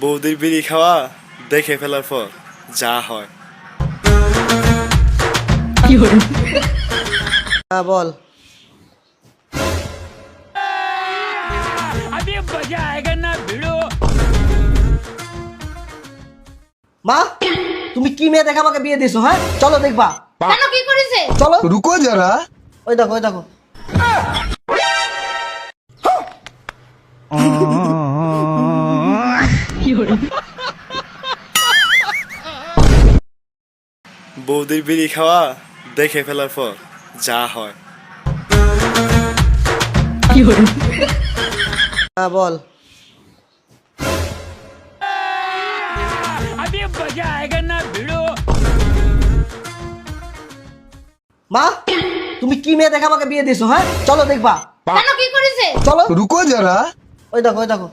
বৌদির বিড়ি খাওয়া দেখে ফেলার পর যা হয়। হ্যাঁ বল। মা তুমি কি মেয়ে দেখা আমাকে বিয়ে দিছো? হ্যাঁ চলো দেখবা। কেন কি করেছে? চলো। रुको जरा। ওই দেখো ওই দেখো। বৌদির বিড়ি খাওয়া দেখে ফেলার পর যা হয়। হ্যাঁ বল। মা তুমি কি মেয়ে দেখা আমাকে বিয়ে দিছো? হ্যাঁ চলো দেখবা। কেন কি করেছে? চলো। रुको जरा। ওই দেখো ওই দেখো।